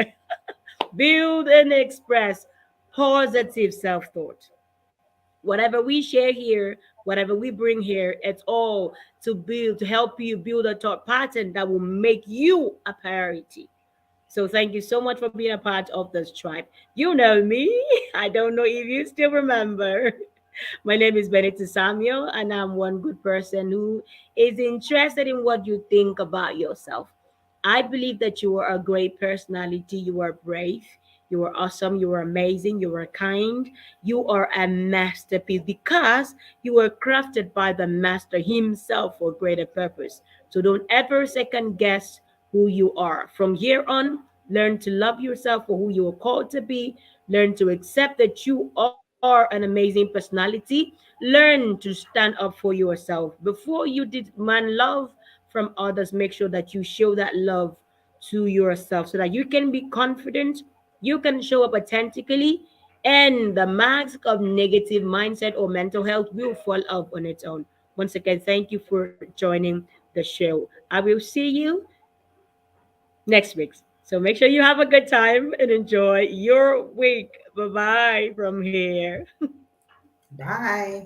build, and express positive self thought. Whatever we share here, whatever we bring here, it's all to help you build a thought pattern that will make you a priority. So thank you so much for being a part of this tribe. You know me. I don't know if you still remember. My name is Benita Samuel, and I'm one good person who is interested in what you think about yourself. I believe that you are a great personality, you are brave, You are awesome. You are amazing. You are kind. You are a masterpiece because you were crafted by the Master Himself for greater purpose. So don't ever second guess who you are. From here on, learn to love yourself for who you are called to be. Learn to accept that you are an amazing personality. Learn to stand up for yourself. Before you demand love from others, make sure that you show that love to yourself so that you can be confident, you can show up authentically, and the mask of negative mindset or mental health will fall off on its own. Once again, thank you for joining the show. I will see you next week. So make sure you have a good time and enjoy your week. Bye bye from here. Bye.